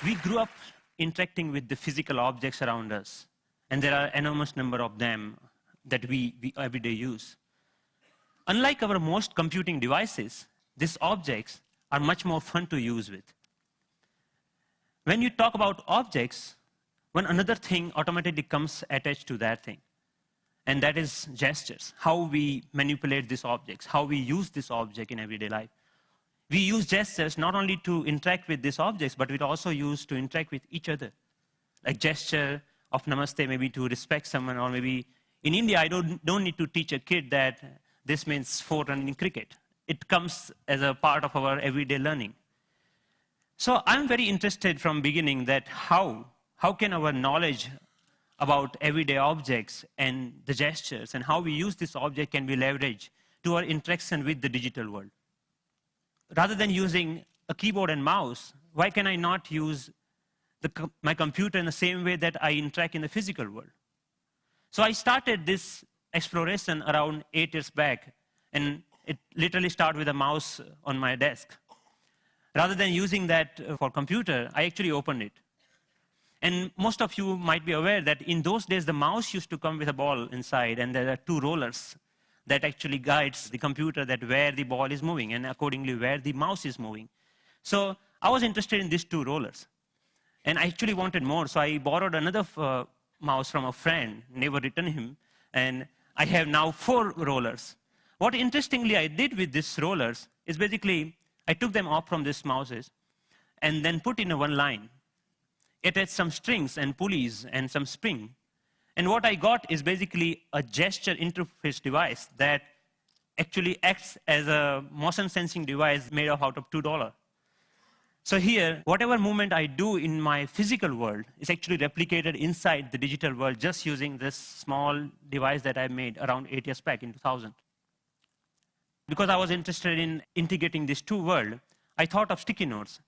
We grew up interacting with the physical objects around us, and there are enormous number of them that we every day use. Unlike our most computing devices, these objects are much more fun to use with. When you talk about objects, one another thing automatically comes attached to that thing, and that is gestures, how we manipulate these objects, how we use this object in everyday life. We use gestures not only to interact with these objects, but we also use to interact with each other. Like gesture of namaste, maybe to respect someone, or maybe in India, I don't need to teach a kid that this means 4 run in cricket. It comes as a part of our everyday learning. So I'm very interested from beginning that how can our knowledge about everyday objects and the gestures and how we use this object can be leveraged to our interaction with the digital world. Rather than using a keyboard and mouse, why can I not use my computer in the same way that I interact in the physical world? So I started this exploration around 8 years back, and it literally started with a mouse on my desk. Rather than using that for computer, I actually opened it. And most of you might be aware that in those days, the mouse used to come with a ball inside, and there are 2 rollers that actually guides the computer that where the ball is moving, and accordingly where the mouse is moving. So I was interested in these 2 rollers. And I actually wanted more, so I borrowed another mouse from a friend, never returned him, and I have now 4 rollers. What interestingly I did with these rollers is basically, I took them off from these mouses and then put in a one line. It had some strings and pulleys and some spring. And what I got is basically a gesture interface device that actually acts as a motion sensing device made out of $2. So here, whatever movement I do in my physical world is actually replicated inside the digital world just using this small device that I made around 8 years back in 2000. Because I was interested in integrating these 2 worlds, I thought of sticky notes.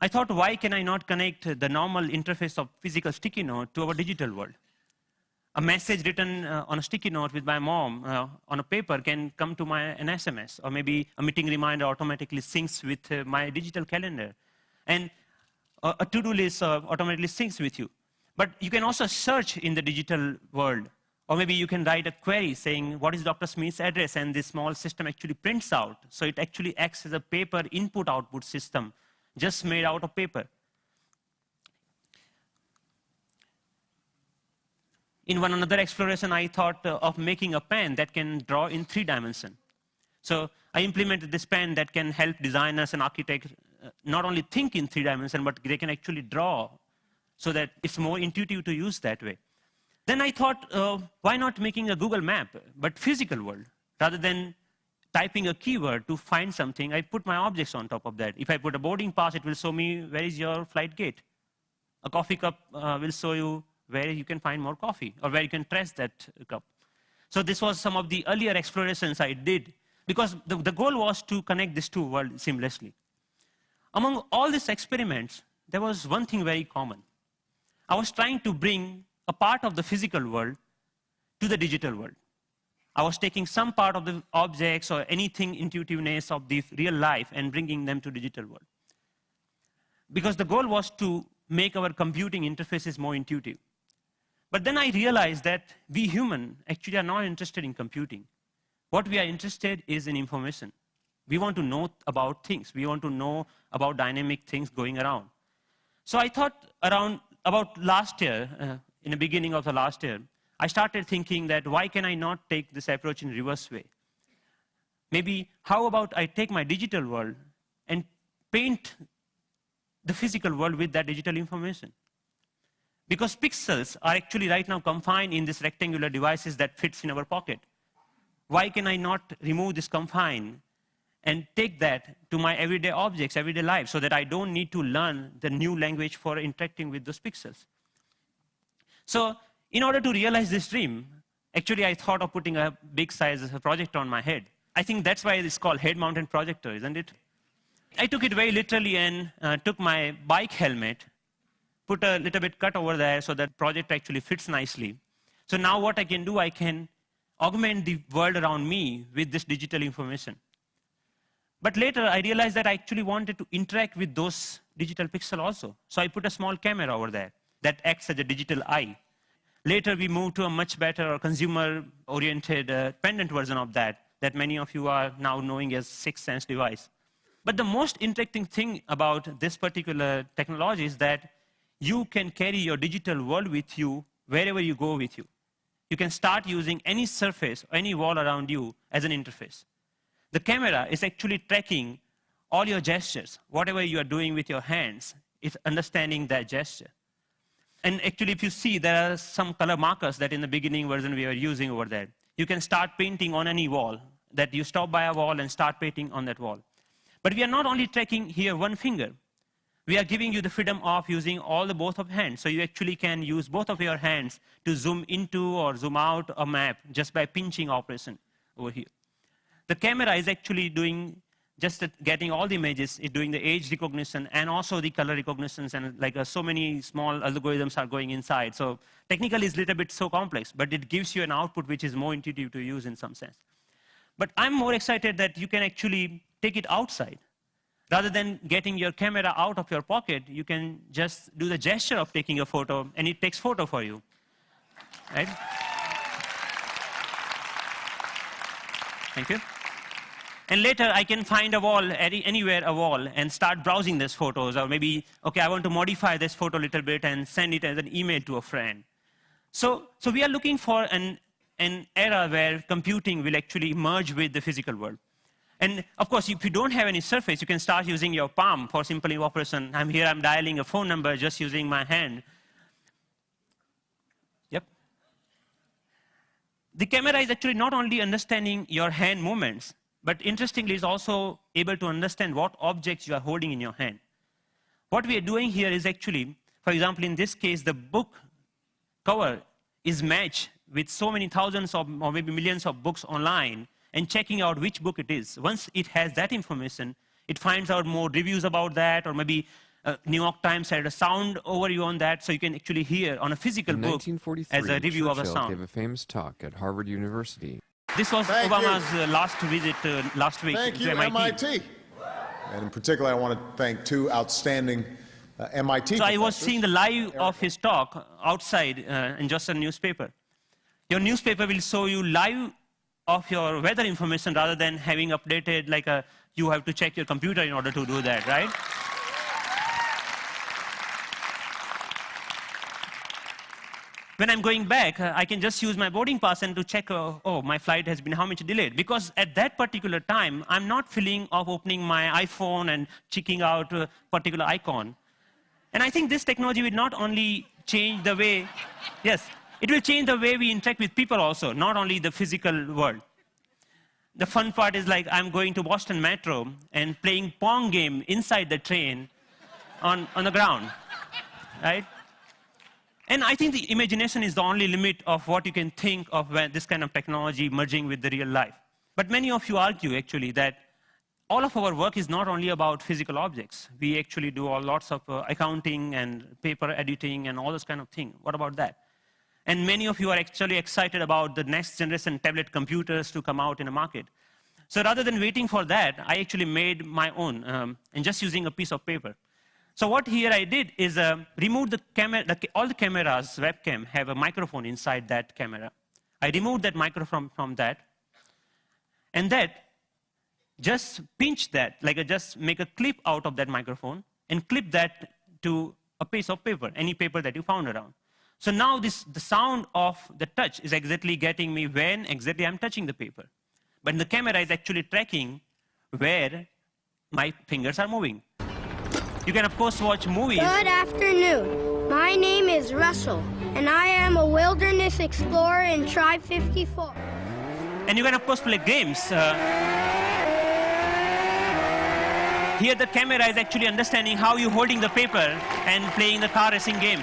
I thought, why can I not connect the normal interface of physical sticky note to our digital world? A message written on a sticky note with my mom on a paper can come to an SMS, or maybe a meeting reminder automatically syncs with my digital calendar. And a to-do list automatically syncs with you. But you can also search in the digital world, or maybe you can write a query saying, what is Dr. Smith's address? And this small system actually prints out. So it actually acts as a paper input-output system, just made out of paper. In one another exploration, I thought of making a pen that can draw in 3 dimensions. So I implemented this pen that can help designers and architects not only think in 3 dimensions, but they can actually draw so that it's more intuitive to use that way. Then I thought, why not making a Google map, but physical world? Rather than typing a keyword to find something, I put my objects on top of that. If I put a boarding pass, it will show me where is your flight gate. A coffee cup will show you where you can find more coffee, or where you can trace that cup. So this was some of the earlier explorations I did, because the goal was to connect these 2 worlds seamlessly. Among all these experiments, there was one thing very common. I was trying to bring a part of the physical world to the digital world. I was taking some part of the objects or anything intuitiveness of the real life and bringing them to digital world. Because the goal was to make our computing interfaces more intuitive. But then I realized that we humans actually are not interested in computing. What we are interested is in information. We want to know about things. We want to know about dynamic things going around. So I thought about last year, in the beginning of the last year, I started thinking that why can I not take this approach in reverse way? Maybe how about I take my digital world and paint the physical world with that digital information? Because pixels are actually right now confined in these rectangular devices that fits in our pocket. Why can I not remove this confine and take that to my everyday objects, everyday life, so that I don't need to learn the new language for interacting with those pixels? So in order to realize this dream, actually I thought of putting a big size projector on my head. I think that's why it's called head-mounted projector, isn't it? I took it very literally and took my bike helmet, put a little bit cut over there so that project actually fits nicely. So now what I can do, I can augment the world around me with this digital information. But later I realized that I actually wanted to interact with those digital pixel also. So I put a small camera over there that acts as a digital eye. Later, we moved to a much better or consumer-oriented pendant version of that many of you are now knowing as Sixth Sense device. But the most interesting thing about this particular technology is that you can carry your digital world with you wherever you go with you. You can start using any surface, any wall around you as an interface. The camera is actually tracking all your gestures. Whatever you are doing with your hands, it's understanding that gesture. And actually, if you see, there are some color markers that in the beginning version we were using over there. You can start painting on any wall, that you stop by a wall and start painting on that wall. But we are not only tracking here one finger. We are giving you the freedom of using both of hands. So you actually can use both of your hands to zoom into or zoom out a map just by pinching operation over here. The camera is actually doing getting all the images, it's doing the age recognition and also the color recognitions, and so many small algorithms are going inside. So technically it's a little bit so complex, but it gives you an output which is more intuitive to use in some sense. But I'm more excited that you can actually take it outside. Rather than getting your camera out of your pocket, you can just do the gesture of taking a photo, and it takes photo for you, right? Thank you. And later, I can find a wall, anywhere a wall, and start browsing these photos. Or maybe, OK, I want to modify this photo a little bit and send it as an email to a friend. So we are looking for an era where computing will actually merge with the physical world. And of course, if you don't have any surface, you can start using your palm for simple operation. I'm here, I'm dialing a phone number just using my hand. Yep. The camera is actually not only understanding your hand movements, but interestingly, it's also able to understand what objects you are holding in your hand. What we are doing here is actually, for example, in this case, the book cover is matched with so many thousands or maybe millions of books online, and checking out which book it is. Once it has that information, it finds out more reviews about that, or maybe New York Times had a sound overview on that, so you can actually hear on a physical book as a review of a sound. Gave a famous talk at Harvard University. This was Obama's last visit last week to MIT. And in particular, I want to thank two outstanding MIT So I was seeing the live of his talk outside in just a newspaper. Your newspaper will show you live of your weather information rather than having updated you have to check your computer in order to do that, right? When I'm going back, I can just use my boarding pass and to check, oh, my flight has been how much delayed. Because at that particular time, I'm not feeling of opening my iPhone and checking out a particular icon. And I think this technology will not only change the way, yes, it will change the way we interact with people also, not only the physical world. The fun part is I'm going to Boston Metro and playing Pong game inside the train on the ground, right? And I think the imagination is the only limit of what you can think of when this kind of technology merging with the real life. But many of you argue, actually, that all of our work is not only about physical objects. We actually do lots of accounting and paper editing and all those kind of things. What about that? And many of you are actually excited about the next generation tablet computers to come out in the market. So rather than waiting for that, I actually made my own, and just using a piece of paper. So what here I did is remove the camera. All the cameras, webcam, have a microphone inside that camera. I removed that microphone from that, and just pinch that, just make a clip out of that microphone, and clip that to a piece of paper, any paper that you found around. So now the sound of the touch is exactly getting me when exactly I'm touching the paper. But the camera is actually tracking where my fingers are moving. You can, of course, watch movies. Good afternoon. My name is Russell, and I am a wilderness explorer in Tribe 54. And you can, of course, play games. Here, the camera is actually understanding how you're holding the paper and playing the car racing game.